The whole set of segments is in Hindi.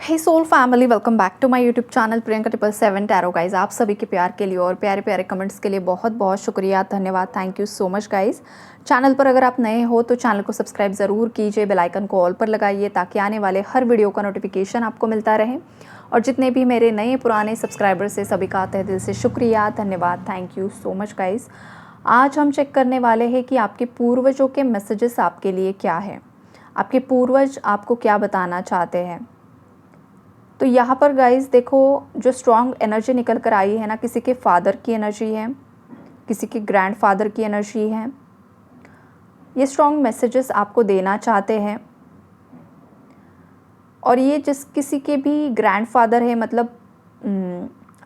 Hey soul family, welcome back to my YouTube channel Priyanka 777 tarot guys. आप सभी के प्यार के लिए और प्यारे प्यारे कमेंट्स के लिए बहुत बहुत शुक्रिया, धन्यवाद, thank you so much guys. Channel पर अगर आप नए हो तो चैनल को सब्सक्राइब ज़रूर कीजिए, बेल आइकन को ऑल पर लगाइए ताकि आने वाले हर वीडियो का नोटिफिकेशन आपको मिलता रहे। और जितने भी मेरे नए पुराने सब्सक्राइबर्स हैं सभी का तहे दिल से शुक्रिया, धन्यवाद, thank you so much guys. आज हम चेक करने वाले हैं कि आपके पूर्वजों के मैसेजेस आपके लिए क्या है, आपके पूर्वज आपको क्या बताना चाहते हैं। तो यहाँ पर गाइस देखो, जो स्ट्रॉन्ग एनर्जी निकल कर आई है ना, किसी के फादर की एनर्जी है, किसी के ग्रैंडफादर की एनर्जी है। ये स्ट्रॉन्ग मैसेजेस आपको देना चाहते हैं। और ये जिस किसी के भी ग्रैंडफादर है, मतलब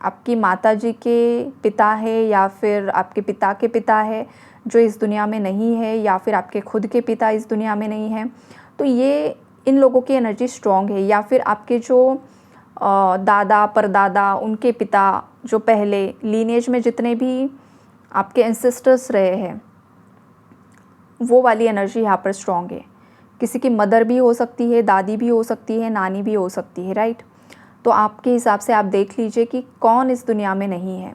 आपकी माताजी के पिता है या फिर आपके पिता के पिता है जो इस दुनिया में नहीं है, या फिर आपके खुद के पिता इस दुनिया में नहीं है, तो ये इन लोगों की एनर्जी स्ट्रॉन्ग है। या फिर आपके जो दादा परदादा, उनके पिता, जो पहले लीनेज में जितने भी आपके एंसेस्टर्स रहे हैं, वो वाली एनर्जी यहाँ पर स्ट्रॉन्ग है। किसी की मदर भी हो सकती है, दादी भी हो सकती है, नानी भी हो सकती है, राइट। तो आपके हिसाब से आप देख लीजिए कि कौन इस दुनिया में नहीं है।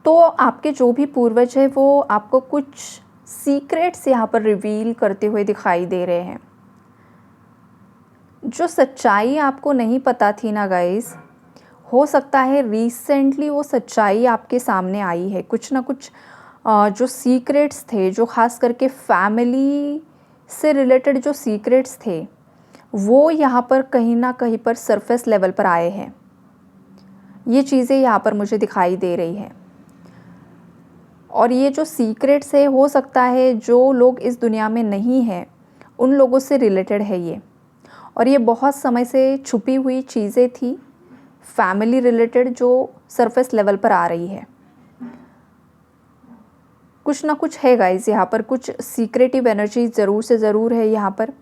तो आपके जो भी पूर्वज है वो आपको कुछ सीक्रेट्स यहाँ पर रिवील करते हुए दिखाई दे रहे हैं। जो सच्चाई आपको नहीं पता थी ना गाइस, हो सकता है रिसेंटली वो सच्चाई आपके सामने आई है। कुछ ना कुछ जो सीक्रेट्स थे, जो ख़ास करके फैमिली से रिलेटेड जो सीक्रेट्स थे, वो यहाँ पर कहीं ना कहीं पर सरफेस लेवल पर आए हैं। ये चीज़ें यहाँ पर मुझे दिखाई दे रही है। और ये जो सीक्रेट्स है, हो सकता है जो लोग इस दुनिया में नहीं हैं उन लोगों से रिलेटेड है ये। और ये बहुत समय से छुपी हुई चीज़ें थी, फैमिली रिलेटेड, जो सरफेस लेवल पर आ रही है। कुछ ना कुछ है गाइस, यहाँ पर कुछ सीक्रेटिव एनर्जी ज़रूर से ज़रूर है यहाँ पर।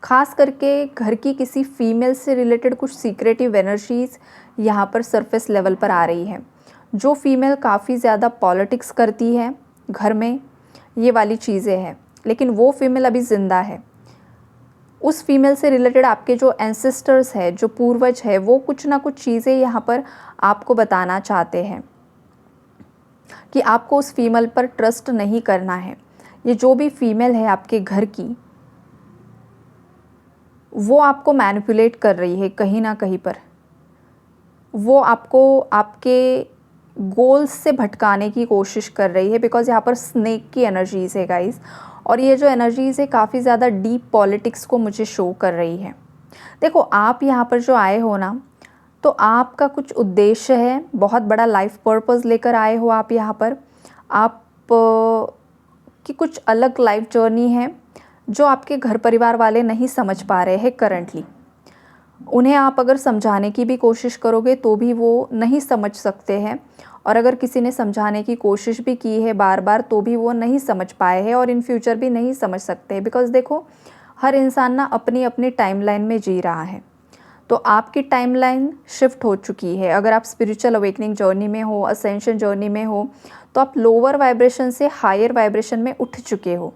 ख़ास करके घर की किसी फीमेल से रिलेटेड कुछ सीक्रेटिव एनर्जीज़ यहाँ पर सरफेस लेवल पर आ रही है। जो फीमेल काफ़ी ज़्यादा पॉलिटिक्स करती है घर में, ये वाली चीज़ें हैं, लेकिन वो फीमेल अभी ज़िंदा है। उस फीमेल से रिलेटेड आपके जो एंसेस्टर्स है, जो पूर्वज है, वो कुछ ना कुछ चीज़ें यहाँ पर आपको बताना चाहते हैं कि आपको उस फीमेल पर ट्रस्ट नहीं करना है। ये जो भी फीमेल है आपके घर की, वो आपको मैनिपुलेट कर रही है कहीं ना कहीं पर। वो आपको आपके गोल्स से भटकाने की कोशिश कर रही है, बिकॉज़ यहाँ पर स्नेक की एनर्जीज़ है गाइस। और ये जो एनर्जीज़ है काफ़ी ज़्यादा डीप पॉलिटिक्स को मुझे शो कर रही है। देखो, आप यहाँ पर जो आए हो ना, तो आपका कुछ उद्देश्य है, बहुत बड़ा लाइफ पर्पस लेकर आए हो आप यहाँ पर। आप की कुछ अलग लाइफ जर्नी है जो आपके घर परिवार वाले नहीं समझ पा रहे हैं करंटली। उन्हें आप अगर समझाने की भी कोशिश करोगे तो भी वो नहीं समझ सकते हैं। और अगर किसी ने समझाने की कोशिश भी की है बार बार तो भी वो नहीं समझ पाए हैं, और इन फ्यूचर भी नहीं समझ सकते। बिकॉज़ देखो, हर इंसान ना अपनी अपनी टाइमलाइन में जी रहा है। तो आपकी टाइमलाइन शिफ्ट हो चुकी है। अगर आप स्पिरिचुअल अवेकनिंग जर्नी में हो, असेंशन जर्नी में हो, तो आप लोअर वाइब्रेशन से हायर वाइब्रेशन में उठ चुके हो।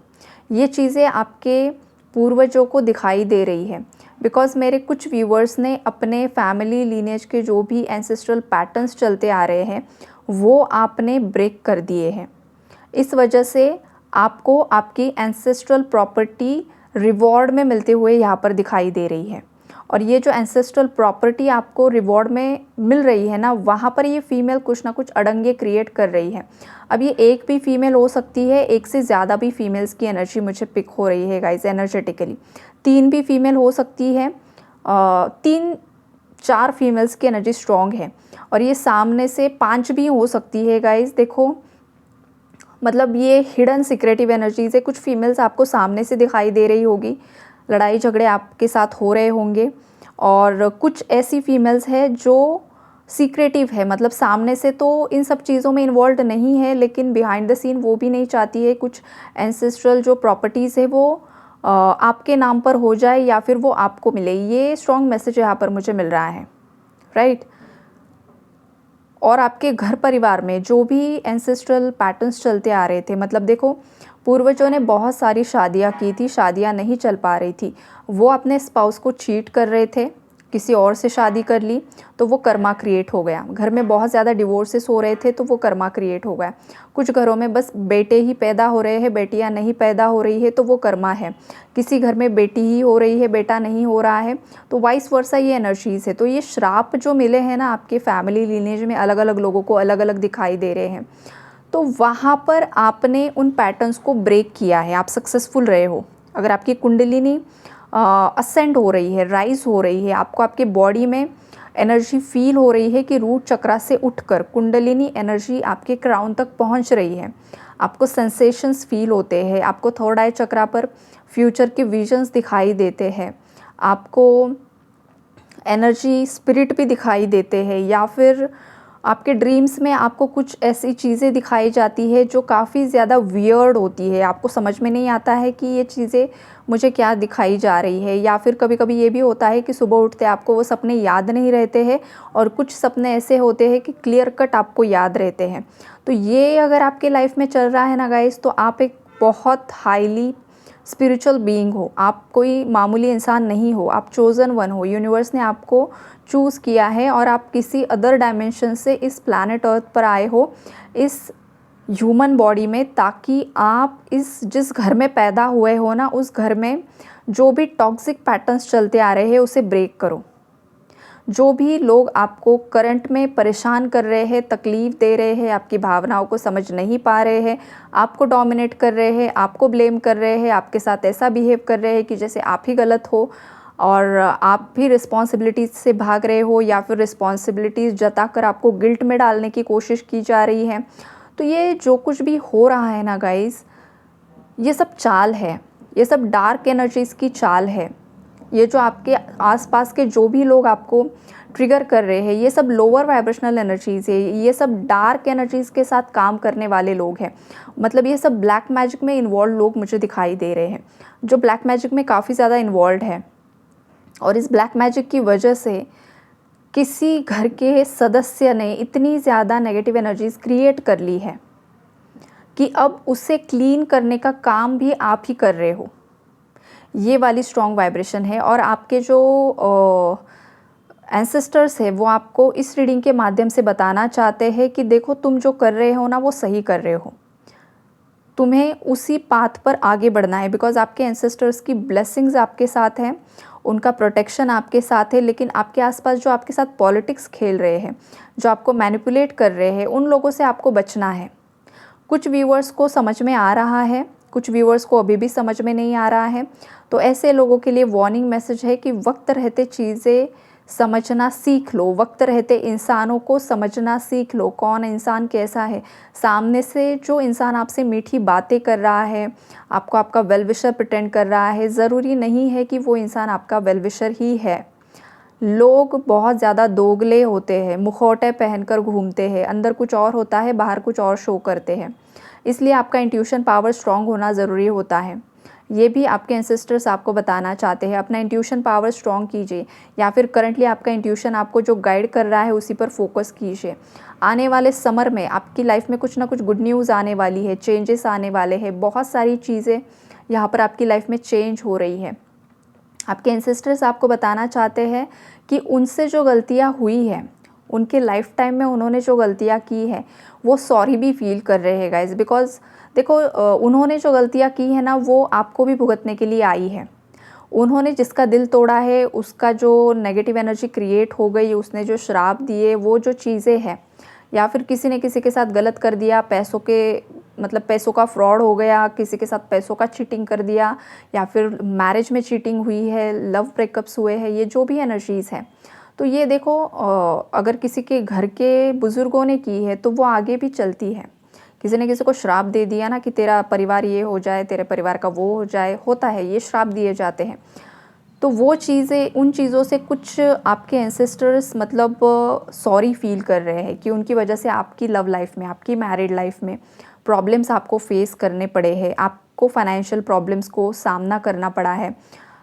ये चीज़ें आपके पूर्वजों को दिखाई दे रही है। बिकॉज़ मेरे कुछ व्यूअर्स ने अपने फैमिली लीनेज के जो भी एंसेस्ट्रल पैटर्न्स चलते आ रहे हैं वो आपने ब्रेक कर दिए हैं। इस वजह से आपको आपकी एंसेस्ट्रल प्रॉपर्टी रिवॉर्ड में मिलते हुए यहाँ पर दिखाई दे रही है। और ये जो एंसेस्ट्रल प्रॉपर्टी आपको रिवॉर्ड में मिल रही है ना, वहाँ पर ये फीमेल कुछ ना कुछ अड़ंगे क्रिएट कर रही है। अब ये एक भी फीमेल हो सकती है, एक से ज़्यादा भी फीमेल्स की एनर्जी मुझे पिक हो रही है गाइस एनर्जेटिकली। 3 भी फीमेल हो सकती है, 3-4 फीमेल्स की एनर्जी स्ट्रॉन्ग है। और ये सामने से 5 भी हो सकती है गाइस। देखो, मतलब ये हिडन सीक्रेटिव एनर्जीज़ है। कुछ फीमेल्स आपको सामने से दिखाई दे रही होगी, लड़ाई झगड़े आपके साथ हो रहे होंगे। और कुछ ऐसी फीमेल्स हैं जो सीक्रेटिव है, मतलब सामने से तो इन सब चीज़ों में इन्वॉल्व नहीं है, लेकिन बिहाइंड द सीन वो भी नहीं चाहती है कुछ एंसेस्ट्रल जो प्रॉपर्टीज़ है वो आपके नाम पर हो जाए या फिर वो आपको मिले। ये स्ट्रॉन्ग मैसेज यहाँ पर मुझे मिल रहा है, राइट। और आपके घर परिवार में जो भी एंसेस्ट्रल पैटर्न्स चलते आ रहे थे, मतलब देखो, पूर्वजों ने बहुत सारी शादियाँ की थी, शादियाँ नहीं चल पा रही थी, वो अपने स्पाउस को चीट कर रहे थे, किसी और से शादी कर ली तो वो कर्मा क्रिएट हो गया। घर में बहुत ज़्यादा डिवोर्सेस हो रहे थे तो वो कर्मा क्रिएट हो गया। कुछ घरों में बस बेटे ही पैदा हो रहे हैं, बेटियां नहीं पैदा हो रही है तो वो कर्मा है। किसी घर में बेटी ही हो रही है, बेटा नहीं हो रहा है, तो वाइस वर्सा ये एनर्जीज़ है। तो ये श्राप जो मिले हैं ना आपके फैमिली लीनेज में, अलग अलग लोगों को अलग अलग दिखाई दे रहे हैं। तो वहाँ पर आपने उन पैटर्न्स को ब्रेक किया है, आप सक्सेसफुल रहे हो। अगर आपकी कुंडलिनी असेंड हो रही है, राइज हो रही है, आपको आपके बॉडी में एनर्जी फील हो रही है कि रूट चक्रा से उठकर कुंडलिनी एनर्जी आपके क्राउन तक पहुंच रही है, आपको सेंसेशंस फील होते हैं, आपको थर्ड आई चक्रा पर फ्यूचर के विजन्स दिखाई देते हैं, आपको एनर्जी स्पिरिट भी दिखाई देते हैं, या फिर आपके ड्रीम्स में आपको कुछ ऐसी चीज़ें दिखाई जाती है जो काफ़ी ज़्यादा वियर्ड होती है। आपको समझ में नहीं आता है कि ये चीज़ें मुझे क्या दिखाई जा रही है। या फिर कभी कभी ये भी होता है कि सुबह उठते आपको वो सपने याद नहीं रहते हैं, और कुछ सपने ऐसे होते हैं कि क्लियर कट आपको याद रहते हैं। तो ये अगर आपके लाइफ में चल रहा है ना गाइस, तो आप एक बहुत हाईली स्पिरिचुअल बीइंग हो, आप कोई मामूली इंसान नहीं हो, आप चोज़न वन हो। यूनिवर्स ने आपको चूज़ किया है और आप किसी अदर डायमेंशन से इस प्लैनेट अर्थ पर आए हो, इस ह्यूमन बॉडी में, ताकि आप इस जिस घर में पैदा हुए हो ना, उस घर में जो भी टॉक्सिक पैटर्न्स चलते आ रहे हैं उसे ब्रेक करो। जो भी लोग आपको करंट में परेशान कर रहे हैं, तकलीफ़ दे रहे हैं, आपकी भावनाओं को समझ नहीं पा रहे हैं, आपको डोमिनेट कर रहे हैं, आपको ब्लेम कर रहे हैं, आपके साथ ऐसा बिहेव कर रहे हैं कि जैसे आप ही गलत हो और आप भी रिस्पॉन्सिबिलिटीज़ से भाग रहे हो, या फिर रिस्पॉन्सिबिलिटीज़ जताकर आपको गिल्ट में डालने की कोशिश की जा रही है। तो ये जो कुछ भी हो रहा है ना गाइज़, ये सब चाल है, ये सब डार्क एनर्जीज़ की चाल है। ये जो आपके आसपास के जो भी लोग आपको ट्रिगर कर रहे हैं, ये सब लोअर वाइब्रेशनल एनर्जीज़ है, ये सब डार्क एनर्जीज़ के साथ काम करने वाले लोग हैं। मतलब ये सब ब्लैक मैजिक में इन्वॉल्व लोग मुझे दिखाई दे रहे हैं, जो ब्लैक मैजिक में काफ़ी ज़्यादा इन्वॉल्व है। और इस ब्लैक मैजिक की वजह से किसी घर के सदस्य ने इतनी ज़्यादा नेगेटिव एनर्जीज़ क्रिएट कर ली है कि अब उसे क्लीन करने का काम भी आप ही कर रहे हो। ये वाली स्ट्रॉन्ग वाइब्रेशन है। और आपके जो एंसेस्टर्स है वो आपको इस रीडिंग के माध्यम से बताना चाहते हैं कि देखो, तुम जो कर रहे हो ना वो सही कर रहे हो, तुम्हें उसी पाथ पर आगे बढ़ना है। बिकॉज आपके एंसेस्टर्स की ब्लेसिंग्स आपके साथ हैं, उनका प्रोटेक्शन आपके साथ है। लेकिन आपके आसपास जो आपके साथ पॉलिटिक्स खेल रहे हैं, जो आपको मैनिपुलेट कर रहे हैं, उन लोगों से आपको बचना है। कुछ व्यूअर्स को समझ में आ रहा है, कुछ व्यूअर्स को अभी भी समझ में नहीं आ रहा है। तो ऐसे लोगों के लिए वार्निंग मैसेज है कि वक्त रहते चीज़ें समझना सीख लो, वक्त रहते इंसानों को समझना सीख लो, कौन इंसान कैसा है। सामने से जो इंसान आपसे मीठी बातें कर रहा है, आपको आपका वेल विशर प्रिटेंड कर रहा है, ज़रूरी नहीं है कि वो इंसान आपका वेल विशर ही है। लोग बहुत ज़्यादा दोगले होते हैं, मुखौटे पहनकर घूमते हैं, अंदर कुछ और होता है, बाहर कुछ और शो करते हैं। इसलिए आपका इंट्यूशन पावर स्ट्रॉन्ग होना ज़रूरी होता है। ये भी आपके एंसेस्टर्स आपको बताना चाहते हैं। अपना इंट्यूशन पावर स्ट्रॉन्ग कीजिए, या फिर करंटली आपका इंट्यूशन आपको जो गाइड कर रहा है उसी पर फोकस कीजिए। आने वाले समर में आपकी लाइफ में कुछ ना कुछ गुड न्यूज़ आने वाली है, चेंजेस आने वाले हैं। बहुत सारी चीज़ें यहाँ पर आपकी लाइफ में चेंज हो रही है। आपके एंसेस्टर्स आपको बताना चाहते हैं कि उनसे जो गलतियाँ हुई है, उनके लाइफ टाइम में उन्होंने जो गलतियाँ की है, वो सॉरी भी फील कर रहे हैं गाइज। बिकॉज देखो, उन्होंने जो गलतियाँ की है ना, वो आपको भी भुगतने के लिए आई है। उन्होंने जिसका दिल तोड़ा है, उसका जो नेगेटिव एनर्जी क्रिएट हो गई, उसने जो श्राप दिए, वो जो चीज़ें हैं, या फिर किसी ने किसी के साथ गलत कर दिया, पैसों के मतलब पैसों का फ्रॉड हो गया, किसी के साथ पैसों का चीटिंग कर दिया, या फिर मैरिज में चीटिंग हुई है, लव ब्रेकअप्स हुए हैं, ये जो भी एनर्जीज़ हैं। तो ये देखो, अगर किसी के घर के बुज़ुर्गों ने की है तो वो आगे भी चलती है। किसी ने किसी को श्राप दे दिया ना कि तेरा परिवार ये हो जाए, तेरे परिवार का वो हो जाए, होता है, ये श्राप दिए जाते हैं। तो वो चीज़ें, उन चीज़ों से कुछ आपके एंसेस्टर्स मतलब सॉरी फील कर रहे हैं कि उनकी वजह से आपकी लव लाइफ में, आपकी मैरिड लाइफ में प्रॉब्लम्स आपको फेस करने पड़े हैं, आपको फाइनेंशियल प्रॉब्लम्स को सामना करना पड़ा है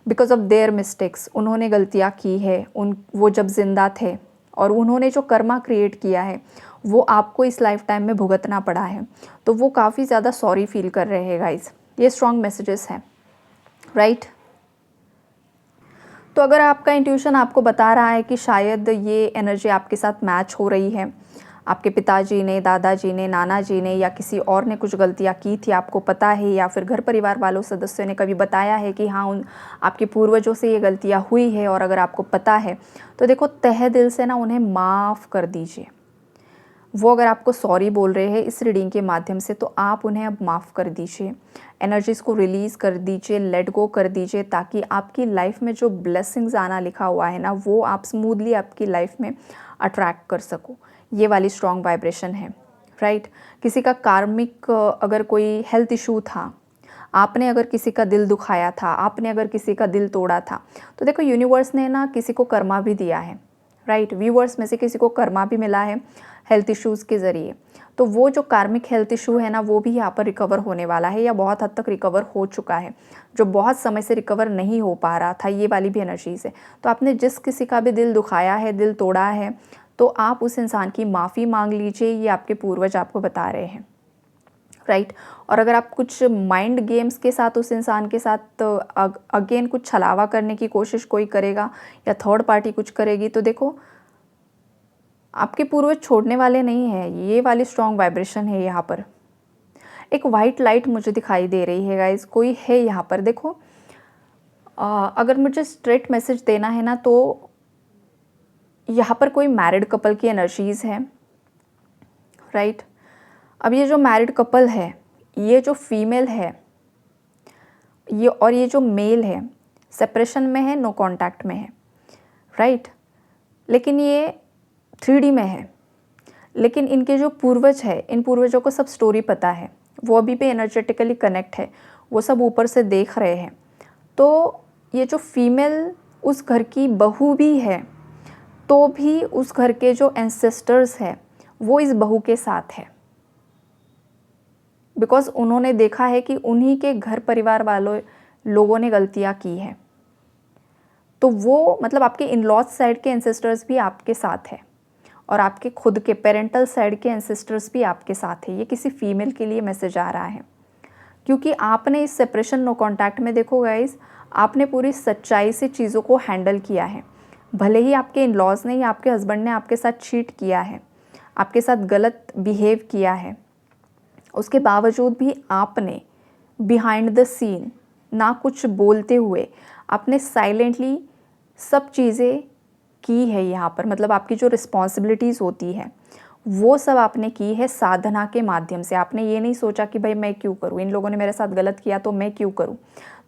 बिकॉज ऑफ देयर मिस्टेक्स। उन्होंने गलतियाँ की है, वो जब जिंदा थे, और उन्होंने जो कर्मा क्रिएट किया है वो आपको इस लाइफ टाइम में भुगतना पड़ा है। तो वो काफ़ी ज़्यादा सॉरी फील कर रहे हैं गाइज। ये स्ट्रॉन्ग मैसेजेस हैं, राइट। तो अगर आपका इंट्यूशन आपको बता रहा है कि शायद ये एनर्जी आपके साथ मैच हो रही है, आपके पिताजी ने, दादाजी ने, नाना जी ने या किसी और ने कुछ गलतियाँ की थी, आपको पता है, या फिर घर परिवार वालों सदस्यों ने कभी बताया है कि हाँ उन आपके पूर्वजों से ये गलतियाँ हुई है, और अगर आपको पता है तो देखो तहे दिल से ना उन्हें माफ़ कर दीजिए। वो अगर आपको सॉरी बोल रहे हैं इस रीडिंग के माध्यम से, तो आप उन्हें अब माफ़ कर दीजिए, एनर्जीज़ को रिलीज़ कर दीजिए, लेट गो कर दीजिए, ताकि आपकी लाइफ में जो ब्लेसिंग्स आना लिखा हुआ है ना, वो आप स्मूथली आपकी लाइफ में अट्रैक्ट कर सको। ये वाली स्ट्रॉन्ग वाइब्रेशन है, राइट। किसी का कार्मिक अगर कोई हेल्थ इशू था, आपने अगर किसी का दिल दुखाया था, आपने अगर किसी का दिल तोड़ा था, तो देखो यूनिवर्स ने ना किसी को कर्मा भी दिया है, राइट। व्यूअर्स में से किसी को कर्मा भी मिला है हेल्थ इश्यूज़ के ज़रिए, तो वो जो कार्मिक हेल्थ इशू है ना, वो भी यहाँ पर रिकवर होने वाला है, या बहुत हद तक रिकवर हो चुका है। जो बहुत समय से रिकवर नहीं हो पा रहा था, ये वाली भी एनर्जीज़ है। तो आपने जिस किसी का भी दिल दुखाया है, दिल तोड़ा है, तो आप उस इंसान की माफ़ी मांग लीजिए, ये आपके पूर्वज आपको बता रहे हैं, राइट। और अगर आप कुछ माइंड गेम्स के साथ उस इंसान के साथ अगेन कुछ छलावा करने की कोशिश कोई करेगा, या थर्ड पार्टी कुछ करेगी, तो देखो आपके पूर्वज छोड़ने वाले नहीं हैं। ये वाली स्ट्रॉन्ग वाइब्रेशन है यहाँ पर। एक वाइट लाइट मुझे दिखाई दे रही है गाइस, कोई है यहाँ पर। देखो अगर मुझे स्ट्रेट मैसेज देना है ना, तो यहाँ पर कोई मैरिड कपल की एनर्जीज़ है, राइट। अब ये जो मैरिड कपल है, ये जो फीमेल है, ये और ये जो मेल है, सेपरेशन में है, नो कांटेक्ट में है, राइट। लेकिन ये 3D में है। लेकिन इनके जो पूर्वज है, इन पूर्वजों को सब स्टोरी पता है, वो अभी भी एनर्जेटिकली कनेक्ट है, वो सब ऊपर से देख रहे हैं। तो ये जो फीमेल उस घर की बहू भी है, तो भी उस घर के जो एंसेस्टर्स है वो इस बहू के साथ है, बिकॉज़ उन्होंने देखा है कि उन्हीं के घर परिवार वालों लोगों ने गलतियाँ की हैं। तो वो मतलब आपके इन लॉज साइड के एंसेस्टर्स भी आपके साथ है, और आपके खुद के पेरेंटल साइड के एंसेस्टर्स भी आपके साथ है। ये किसी फीमेल के लिए मैसेज आ रहा है, क्योंकि आपने इस सेपरेशन नो कांटेक्ट में, देखो गाइस, आपने पूरी सच्चाई से चीज़ों को हैंडल किया है। भले ही आपके इन लॉज ने या आपके हस्बैंड ने आपके साथ चीट किया है, आपके साथ गलत बिहेव किया है, उसके बावजूद भी आपने बिहाइंड द सीन, ना कुछ बोलते हुए, आपने साइलेंटली सब चीज़ें की है यहाँ पर। मतलब आपकी जो रिस्पॉन्सिबिलिटीज़ होती है वो सब आपने की है साधना के माध्यम से। आपने ये नहीं सोचा कि भाई मैं क्यों करूँ, इन लोगों ने मेरे साथ गलत किया तो मैं क्यों करूँ।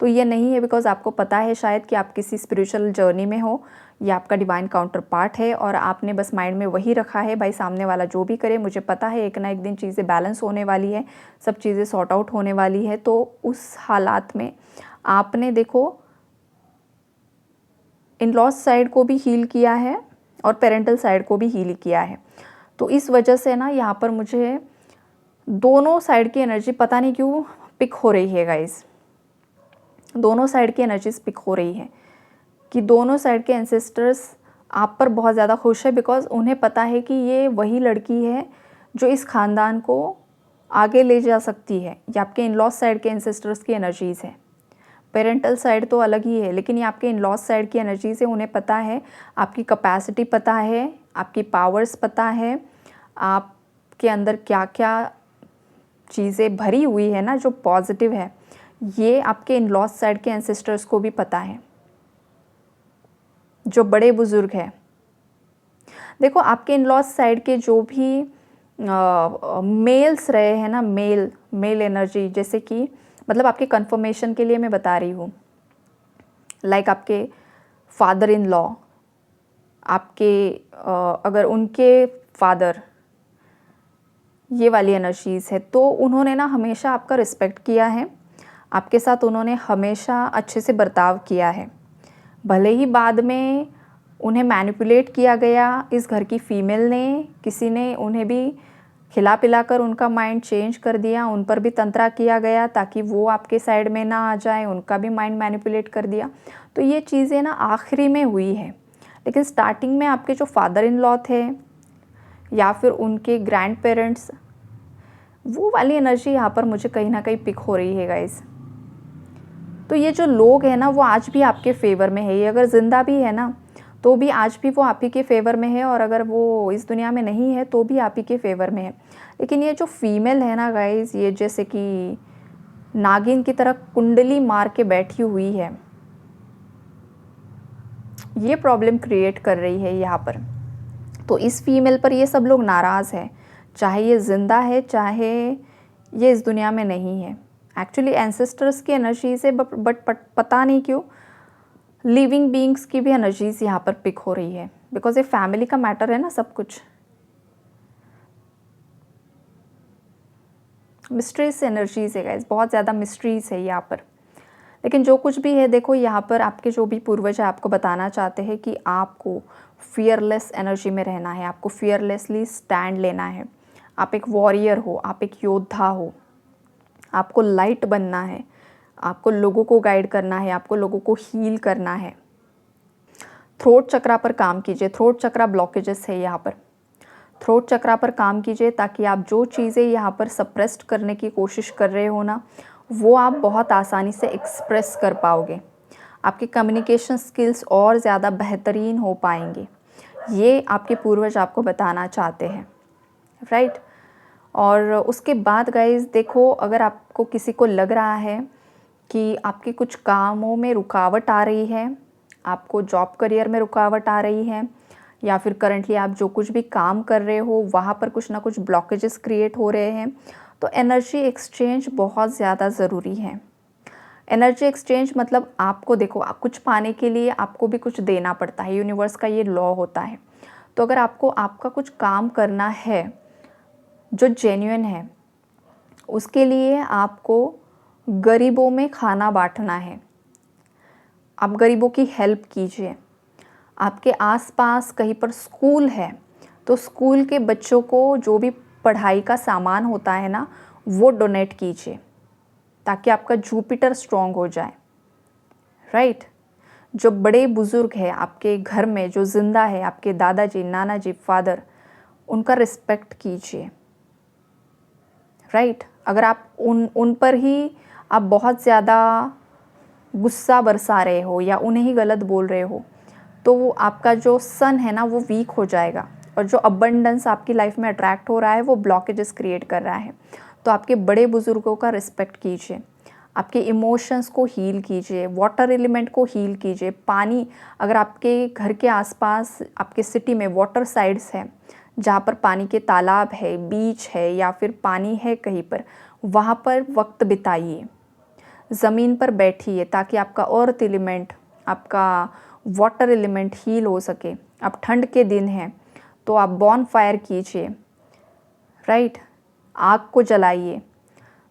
तो ये नहीं है, बिकॉज आपको पता है शायद कि आप किसी स्पिरिचुअल जर्नी में हो, या आपका डिवाइन काउंटर पार्ट है, और आपने बस माइंड में वही रखा है, भाई सामने वाला जो भी करे, मुझे पता है एक ना एक दिन चीज़ें बैलेंस होने वाली है, सब चीज़ें सॉर्ट आउट होने वाली है। तो उस हालात में आपने देखो इन लॉज साइड को भी हील किया है और पेरेंटल साइड को भी हील किया है। तो इस वजह से ना यहाँ पर मुझे दोनों साइड की एनर्जी पता नहीं क्यों पिक हो रही है गाइस। दोनों साइड की एनर्जीज पिक हो रही है कि दोनों साइड के एंसेस्टर्स आप पर बहुत ज़्यादा खुश है, बिकॉज उन्हें पता है कि ये वही लड़की है जो इस ख़ानदान को आगे ले जा सकती है। ये आपके इन लॉज साइड के एंसेस्टर्स की एनर्जीज़ है। पेरेंटल साइड तो अलग ही है, लेकिन ये आपके इन लॉज साइड की एनर्जी से उन्हें पता है, आपकी कैपेसिटी पता है, आपकी पावर्स पता है, आपके अंदर क्या क्या चीज़ें भरी हुई है ना जो पॉजिटिव है, ये आपके इन लॉज साइड के एंसेस्टर्स को भी पता है, जो बड़े बुजुर्ग हैं। देखो आपके इन लॉज साइड के जो भी मेल्स रहे हैं ना, मेल एनर्जी, जैसे कि मतलब आपके कंफर्मेशन के लिए मैं बता रही हूँ, लाइक आपके फादर इन लॉ, आपके अगर उनके फादर, ये वाली एनर्जीज़ है, तो उन्होंने ना हमेशा आपका रिस्पेक्ट किया है, आपके साथ उन्होंने हमेशा अच्छे से बर्ताव किया है। भले ही बाद में उन्हें मैनिपुलेट किया गया इस घर की फीमेल ने, किसी ने उन्हें भी खिला पिला कर उनका माइंड चेंज कर दिया, उन पर भी तंत्रा किया गया ताकि वो आपके साइड में ना आ जाए, उनका भी माइंड मैनिपुलेट कर दिया। तो ये चीज़ें ना आखिरी में हुई है, लेकिन स्टार्टिंग में आपके जो फादर इन लॉ थे या फिर उनके ग्रैंड पेरेंट्स, वो वाली एनर्जी यहाँ पर मुझे कहीं ना कहीं पिक हो रही है गाइस। तो ये जो लोग हैं ना वो आज भी आपके फेवर में है, ये अगर ज़िंदा भी है ना तो भी आज भी वो आप ही के फेवर में है, और अगर वो इस दुनिया में नहीं है तो भी आप ही के फेवर में है। लेकिन ये जो फीमेल है ना गाइस, ये जैसे कि नागिन की तरह कुंडली मार के बैठी हुई है, ये प्रॉब्लम क्रिएट कर रही है यहाँ पर। तो इस फीमेल पर ये सब लोग नाराज़ है, चाहे ये ज़िंदा है चाहे ये इस दुनिया में नहीं है। एक्चुअली एंसेस्टर्स की एनर्जीज है, बट पता नहीं क्यों लिविंग बीइंग्स की भी एनर्जीज यहाँ पर पिक हो रही है, बिकॉज ये फैमिली का मैटर है ना सब कुछ। मिस्ट्रीज एनर्जीज है गाइस, बहुत ज़्यादा मिस्ट्रीज है यहाँ पर। लेकिन जो कुछ भी है देखो, यहाँ पर आपके जो भी पूर्वज है आपको बताना चाहते हैं कि आपको फियरलेस एनर्जी में रहना है, आपको फियरलेसली स्टैंड लेना है। आप एक वॉरियर हो, आप एक योद्धा हो, आपको लाइट बनना है, आपको लोगों को गाइड करना है, आपको लोगों को हील करना है। थ्रोट चक्रा पर काम कीजिए, थ्रोट चक्रा ब्लॉकेजेस है यहाँ पर। थ्रोट चक्रा पर काम कीजिए ताकि आप जो चीज़ें यहाँ पर सप्रेस्ड करने की कोशिश कर रहे हो ना, वो आप बहुत आसानी से एक्सप्रेस कर पाओगे। आपके कम्युनिकेशन स्किल्स और ज़्यादा बेहतरीन हो पाएंगे, ये आपके पूर्वज आपको बताना चाहते हैं, राइट। और उसके बाद गाइस देखो, अगर आपको किसी को लग रहा है कि आपके कुछ कामों में रुकावट आ रही है, आपको जॉब करियर में रुकावट आ रही है, या फिर करंटली आप जो कुछ भी काम कर रहे हो वहाँ पर कुछ ना कुछ ब्लॉकेजेस क्रिएट हो रहे हैं, तो एनर्जी एक्सचेंज बहुत ज़्यादा ज़रूरी है। एनर्जी एक्सचेंज मतलब आपको देखो, कुछ पाने के लिए आपको भी कुछ देना पड़ता है, यूनिवर्स का ये लॉ होता है। तो अगर आपको आपका कुछ काम करना है जो जेन्युइन है, उसके लिए आपको गरीबों में खाना बांटना है। आप गरीबों की हेल्प कीजिए। आपके आसपास कहीं पर स्कूल है तो स्कूल के बच्चों को जो भी पढ़ाई का सामान होता है ना, वो डोनेट कीजिए ताकि आपका जुपिटर स्ट्रॉन्ग हो जाए, राइट। जो बड़े बुज़ुर्ग हैं आपके घर में, जो ज़िंदा है, आपके दादाजी, नाना जी, फादर, उनका रिस्पेक्ट कीजिए, राइट। अगर आप उन पर ही आप बहुत ज़्यादा गुस्सा बरसा रहे हो या उन्हें ही गलत बोल रहे हो, तो वो आपका जो सन है ना वो वीक हो जाएगा, और जो अबंडेंस आपकी लाइफ में अट्रैक्ट हो रहा है वो ब्लॉकेजेस क्रिएट कर रहा है। तो आपके बड़े बुज़ुर्गों का रिस्पेक्ट कीजिए, आपके इमोशंस को हील कीजिए, वाटर एलिमेंट को हील कीजिए। पानी, अगर आपके घर के आसपास आपके सिटी में वाटर साइड्स हैं जहाँ पर पानी के तालाब है, बीच है या फिर पानी है कहीं पर, वहाँ पर वक्त बिताइए, ज़मीन पर बैठिए ताकि आपका अर्थ एलिमेंट, आपका वाटर एलिमेंट हील हो सके। अब ठंड के दिन हैं तो आप बॉन फायर कीजिए, राइट, आग को जलाइए,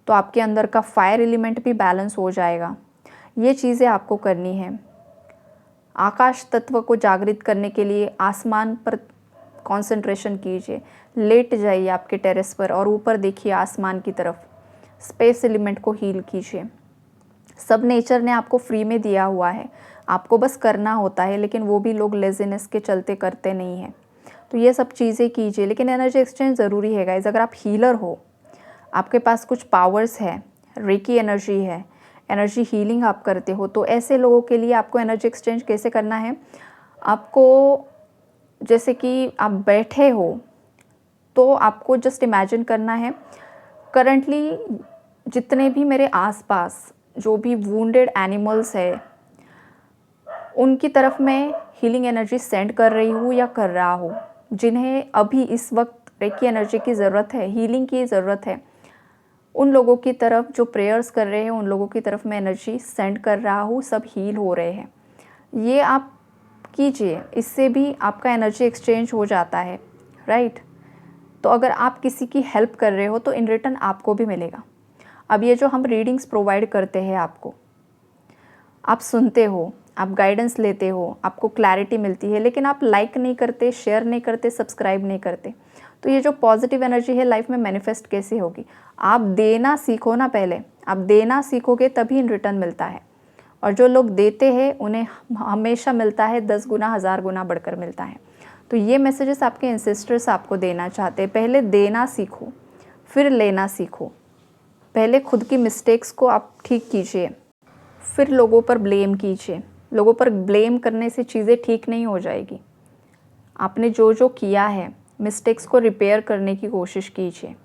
तो आपके अंदर का फायर एलिमेंट भी बैलेंस हो जाएगा। ये चीज़ें आपको करनी है। आकाश तत्व को जागृत करने के लिए आसमान पर कंसंट्रेशन कीजिए, लेट जाइए आपके टेरेस पर और ऊपर देखिए आसमान की तरफ, स्पेस एलिमेंट को हील कीजिए। सब नेचर ने आपको फ्री में दिया हुआ है, आपको बस करना होता है, लेकिन वो भी लोग लेज़ीनेस के चलते करते नहीं हैं। तो ये सब चीज़ें कीजिए। लेकिन एनर्जी एक्सचेंज ज़रूरी है गाइस। अगर आप हीलर हो, आपके पास कुछ पावर्स है, रेकी एनर्जी है, एनर्जी हीलिंग आप करते हो, तो ऐसे लोगों के लिए आपको एनर्जी एक्सचेंज कैसे करना है, आपको जैसे कि आप बैठे हो तो आपको जस्ट इमेजिन करना है, करंटली जितने भी मेरे आसपास जो भी वुंडेड एनिमल्स है उनकी तरफ मैं हीलिंग एनर्जी सेंड कर रही हूँ या कर रहा हूँ, जिन्हें अभी इस वक्त रेकी एनर्जी की ज़रूरत है, हीलिंग की ज़रूरत है, उन लोगों की तरफ जो प्रेयर्स कर रहे हैं उन लोगों की तरफ मैं एनर्जी सेंड कर रहा हूँ, सब हील हो रहे हैं। ये आप कीजिए, इससे भी आपका एनर्जी एक्सचेंज हो जाता है, राइट। तो अगर आप किसी की हेल्प कर रहे हो तो इन रिटर्न आपको भी मिलेगा। अब ये जो हम रीडिंग्स प्रोवाइड करते हैं आपको, आप सुनते हो, आप गाइडेंस लेते हो, आपको क्लैरिटी मिलती है, लेकिन आप लाइक नहीं करते, शेयर नहीं करते, सब्सक्राइब नहीं करते, तो ये जो पॉजिटिव एनर्जी है लाइफ में मैनिफेस्ट कैसे होगी। आप देना सीखो ना, पहले आप देना सीखोगे तभी इन रिटर्न मिलता है। और जो लोग देते हैं उन्हें हमेशा मिलता है 10 गुना 1000 गुना बढ़कर मिलता है। तो ये मैसेजेस आपके एंसेस्टर्स आपको देना चाहते हैं। पहले देना सीखो, फिर लेना सीखो। पहले खुद की मिस्टेक्स को आप ठीक कीजिए, फिर लोगों पर ब्लेम कीजिए। लोगों पर ब्लेम करने से चीज़ें ठीक नहीं हो जाएगी। आपने जो जो किया है, मिस्टेक्स को रिपेयर करने की कोशिश कीजिए,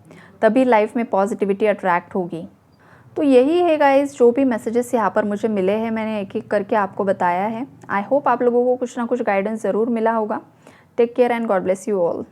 तभी लाइफ में पॉजिटिविटी अट्रैक्ट होगी। तो यही है गाइस, जो भी मैसेजेस यहाँ पर मुझे मिले हैं मैंने एक एक करके आपको बताया है। आई होप आप लोगों को कुछ ना कुछ गाइडेंस ज़रूर मिला होगा। Take care and God bless you all.